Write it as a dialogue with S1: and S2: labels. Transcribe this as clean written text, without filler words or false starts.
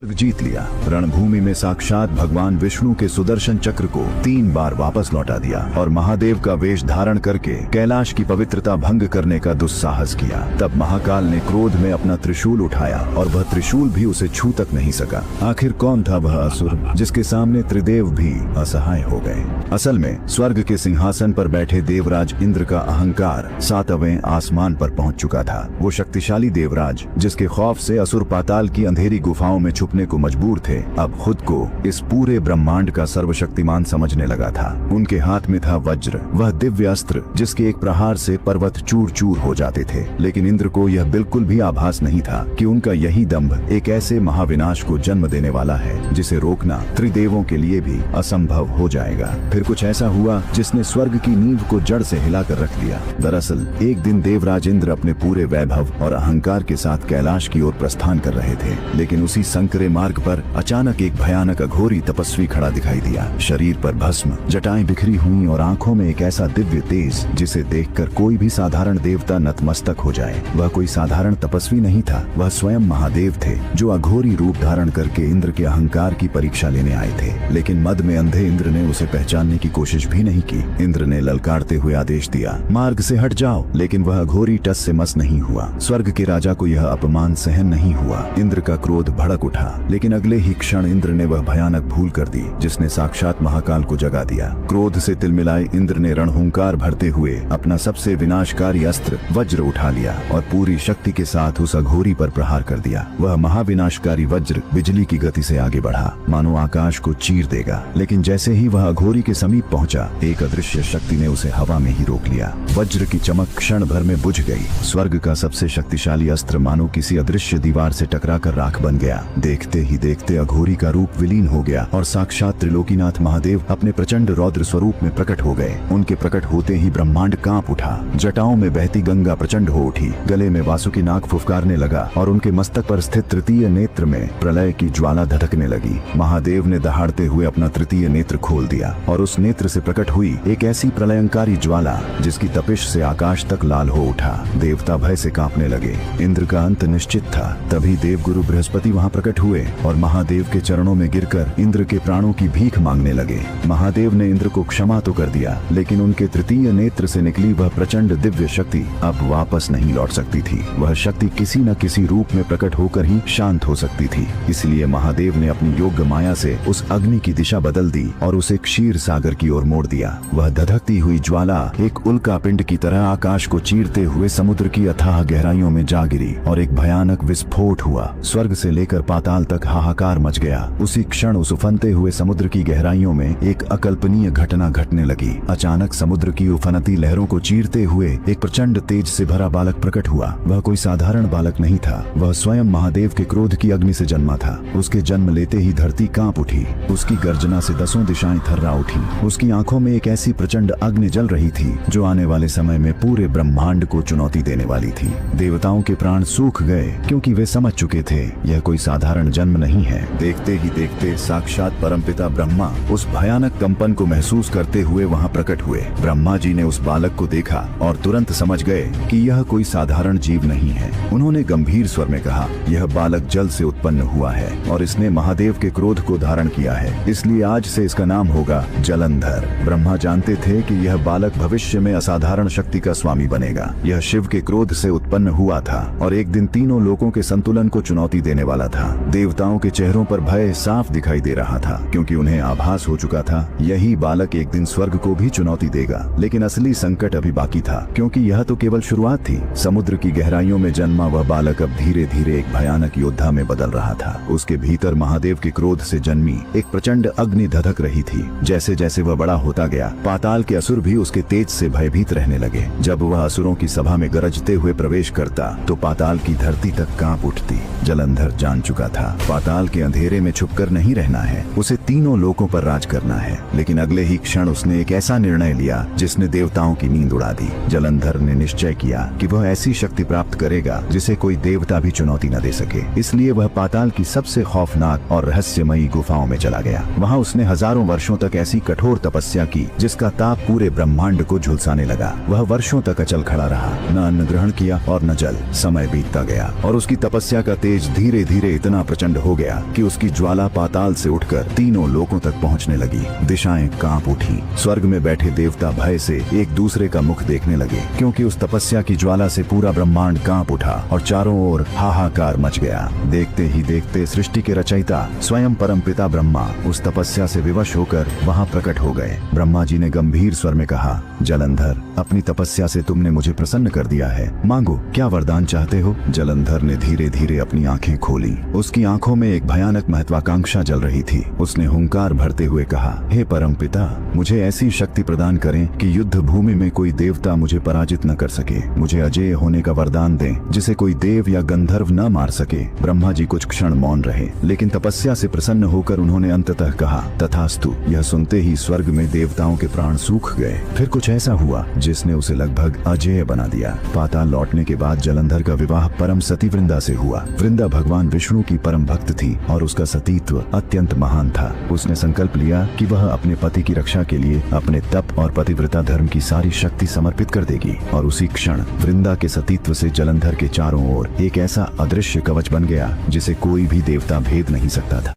S1: जीत लिया। रणभूमि में साक्षात भगवान विष्णु के सुदर्शन चक्र को 3 बार वापस लौटा दिया और महादेव का वेश धारण करके कैलाश की पवित्रता भंग करने का दुस्साहस किया। तब महाकाल ने क्रोध में अपना त्रिशूल उठाया और वह त्रिशूल भी उसे छू तक नहीं सका। आखिर कौन था वह असुर जिसके सामने त्रिदेव भी असहाय हो गए? असल में स्वर्ग के सिंहासन पर बैठे देवराज इंद्र का अहंकार 7वें आसमान पर पहुंच चुका था। वो शक्तिशाली देवराज जिसके खौफ से असुर पाताल की अंधेरी गुफाओं में छुपने को मजबूर थे, अब खुद को इस पूरे ब्रह्मांड का सर्वशक्तिमान समझने लगा था। उनके हाथ में था वज्र, वह दिव्य अस्त्र जिसके एक प्रहार से पर्वत चूर चूर हो जाते थे। लेकिन इंद्र को यह बिल्कुल भी आभास नहीं था कि उनका यही दंभ एक ऐसे महाविनाश को जन्म देने वाला है जिसे रोकना त्रिदेवों के लिए भी असंभव हो जाएगा। फिर कुछ ऐसा हुआ जिसने स्वर्ग की नींव को जड़ से हिलाकर रख दिया। दरअसल एक दिन देवराज इंद्र अपने पूरे वैभव और अहंकार के साथ कैलाश की ओर प्रस्थान कर रहे थे, लेकिन उसी संकरे मार्ग पर अचानक एक भयानक अघोरी तपस्वी खड़ा दिखाई दिया। शरीर पर भस्म, जटाएं बिखरी हुई और आंखों में एक ऐसा दिव्य तेज जिसे देखकर कोई भी साधारण देवता नतमस्तक हो जाए। वह कोई साधारण तपस्वी नहीं था, वह स्वयं महादेव थे जो अघोरी रूप धारण करके इंद्र के अहंकार की परीक्षा लेने आए थे। लेकिन मद में अंधे इंद्र ने उसे पहचानने की कोशिश भी नहीं की। इंद्र ने ललकारते हुए आदेश दिया, मार्ग से हट जाओ। लेकिन वह अघोरी टस से मस नहीं हुआ। स्वर्ग के राजा को यह अपमान सहन नहीं हुआ। इंद्र का क्रोध भड़क उठा, लेकिन अगले ही क्षण इंद्र ने वह भयानक भूल कर दी जिसने साक्षात महाकाल को जगा दिया। क्रोध से तिलमिलाए इंद्र ने रणहुंकार भरते हुए अपना सबसे विनाशकारी अस्त्र वज्र उठा लिया और पूरी शक्ति के साथ उस अघोरी पर प्रहार कर दिया। वह महाविनाशकारी वज्र बिजली की गति से आगे बढ़ा, मानो आकाश को चीर देगा। लेकिन जैसे ही वह अघोरी के समीप पहुंचा, एक अदृश्य शक्ति ने उसे हवा में ही रोक लिया। वज्र की चमक क्षण भर में बुझ गई। स्वर्ग का सबसे शक्तिशाली अस्त्र मानो किसी अदृश्य दीवार से टकराकर राख बन गया। देखते ही देखते अघोरी का रूप विलीन हो गया और साक्षात त्रिलोकीनाथ महादेव अपने प्रचंड रौद्र स्वरूप में प्रकट हो गए। उनके प्रकट होते ही ब्रह्मांड कांप उठा। जटाओं में बहती गंगा प्रचंड हो उठी, गले में वासुकी नाग फुफकारने लगा और उनके मस्तक पर स्थित तृतीय नेत्र में प्रलय की ज्वाला धधकने लगी। महादेव ने दहाड़ते हुए अपना तृतीय नेत्र खोल दिया और उस नेत्र से प्रकट हुई एक ऐसी प्रलयंकारी ज्वाला जिसकी तपिश से आकाश तक लाल हो उठा। देवता भय से कांपने लगे। इंद्र का अंत निश्चित था। तभी देवगुरु बृहस्पति वहां प्रकट हुए और महादेव के चरणों में गिरकर इंद्र के प्राणों की भीख मांगने लगे। महादेव ने इंद्र को क्षमा तो कर दिया, लेकिन उनके तृतीय नेत्र से निकली वह प्रचंड दिव्य शक्ति अब वापस नहीं लौट सकती थी। वह शक्ति किसी न किसी रूप में प्रकट होकर ही शांत हो सकती थी। इसलिए महादेव ने अपनी योग्य माया से उस अग्नि की दिशा बदल दी और उसे क्षीर सागर की ओर मोड़ दिया। वह धधकती हुई ज्वाला एक उल्का पिंड की तरह आकाश को चीरते हुए समुद्र की अथाह गहराइयों में जा गिरी और एक भयानक विस्फोट हुआ। स्वर्ग से लेकर पाताल तक हाहाकार मच गया। उसी क्षण उस उफनते हुए समुद्र की गहराइयों में एक अकल्पनीय घटना घटने लगी। अचानक समुद्र की उफनती लहरों को चीरते हुए एक प्रचंड तेज से भरा बालक प्रकट हुआ। वह कोई साधारण बालक नहीं था, वह स्वयं महादेव के क्रोध की अग्नि से जन्मा था। उसके जन्म लेते ही धरती कांप उठी। उसकी गर्जना से 10 दिशाएं थर्रा उठी। उसकी आंखों में एक ऐसी प्रचंड अग्नि जल रही थी जो आने वाले समय में पूरे ब्रह्मांड को चुनौती देने वाली थी। देवताओं के प्राण सूख गए क्योंकि वे समझ चुके थे यह कोई साधारण जन्म नहीं है। देखते ही देखते साक्षात परमपिता ब्रह्मा उस भयानक कंपन को महसूस करते हुए वहां प्रकट हुए। ब्रह्मा जी ने उस बालक को देखा और तुरंत समझ गए कि यह कोई साधारण जीव नहीं है। उन्होंने गंभीर स्वर में कहा, यह बालक जल से उत्पन्न हुआ है और इसने महादेव के क्रोध को धारण किया है, इसलिए आज से इसका नाम होगा जलंधर। ब्रह्मा जानते थे कि यह बालक भविष्य में असाधारण शक्ति का स्वामी बनेगा। यह शिव के क्रोध से उत्पन्न हुआ था और एक दिन तीनों लोकों के संतुलन को चुनौती देने वाला था। देवताओं के चेहरों पर भय साफ दिखाई दे रहा था क्योंकि उन्हें आभास हो चुका था यही बालक एक दिन स्वर्ग को भी चुनौती देगा। लेकिन असली संकट अभी बाकी था क्योंकि यह तो केवल शुरुआत थी। समुद्र की गहराइयों में जन्मा वह बालक अब धीरे धीरे एक भयानक योद्धा में बदल रहा था। उसके भीतर महादेव के क्रोध से जन्मी एक प्रचंड अग्नि धधक रही थी। जैसे जैसे वह बड़ा होता गया, पाताल के असुर भी उसके तेज से भयभीत रहने लगे। जब वह असुरों की सभा में गरजते हुए प्रवेश करता तो पाताल की धरती तक कांप उठती। जलंधर जान चुका था पाताल के अंधेरे में छुपकर नहीं रहना है, उसे तीनों लोकों पर राज करना है। लेकिन अगले ही क्षण उसने एक ऐसा निर्णय लिया जिसने देवताओं की नींद उड़ा दी। जलंधर ने निश्चय किया कि वह ऐसी शक्ति प्राप्त करेगा जिसे कोई देवता भी चुनौती न दे सके। इसलिए वह पाताल की सबसे खौफनाक और रहस्यमयी गुफाओं में चला गया। वहाँ उसने हजारों वर्षों तक ऐसी कठोर तपस्या की जिसका ताप पूरे ब्रह्मांड को झुलसाने लगा। वह वर्षों तक अचल खड़ा रहा, न अन्न ग्रहण किया और न जल। समय बीतता गया और उसकी तपस्या का तेज धीरे धीरे इतना प्रचंड हो गया कि उसकी ज्वाला पाताल से उठकर तीनों लोकों तक पहुंचने लगी। दिशाएं कांप उठी। स्वर्ग में बैठे देवता भय से एक दूसरे का मुख देखने लगे, क्योंकि उस तपस्या की ज्वाला से पूरा ब्रह्मांड कांप उठा और चारों ओर हाहाकार मच गया। देखते ही देखते सृष्टि के रचयिता स्वयं परमपिता ब्रह्मा उस तपस्या से विवश होकर वहां प्रकट हो गए। ब्रह्मा जी ने गंभीर स्वर में कहा, जलंधर, अपनी तपस्या से तुमने मुझे प्रसन्न कर दिया है, मांगो, क्या वरदान चाहते हो? जलंधर ने धीरे धीरे अपनी आंखें खोली। उसकी आंखों में एक भयानक महत्वाकांक्षा जल रही थी। उसने हुंकार भरते हुए कहा, हे परमपिता, मुझे ऐसी शक्ति प्रदान करें कि युद्ध भूमि में कोई देवता मुझे पराजित न कर सके। मुझे अजेय होने का वरदान दें, जिसे कोई देव या गंधर्व न मार सके। ब्रह्मा जी कुछ क्षण मौन रहे, लेकिन तपस्या से प्रसन्न होकर उन्होंने अंततः कहा, तथास्तु। यह सुनते ही स्वर्ग में देवताओं के प्राण सूख गए। फिर कुछ ऐसा हुआ जिसने उसे लगभग अजेय बना दिया। पाताल लौटने के बाद जलंधर का विवाह परम सती वृंदा से हुआ। वृंदा भगवान विष्णु की परम भक्त थी और उसका सतीत्व अत्यंत महान था। उसने संकल्प लिया कि वह अपने पति की रक्षा के लिए अपने तप और पतिव्रता धर्म की सारी शक्ति समर्पित कर देगी। और उसी क्षण वृंदा के सतीत्व से जलंधर के चारों ओर एक ऐसा अदृश्य कवच बन गया जिसे कोई भी देवता भेद नहीं सकता था।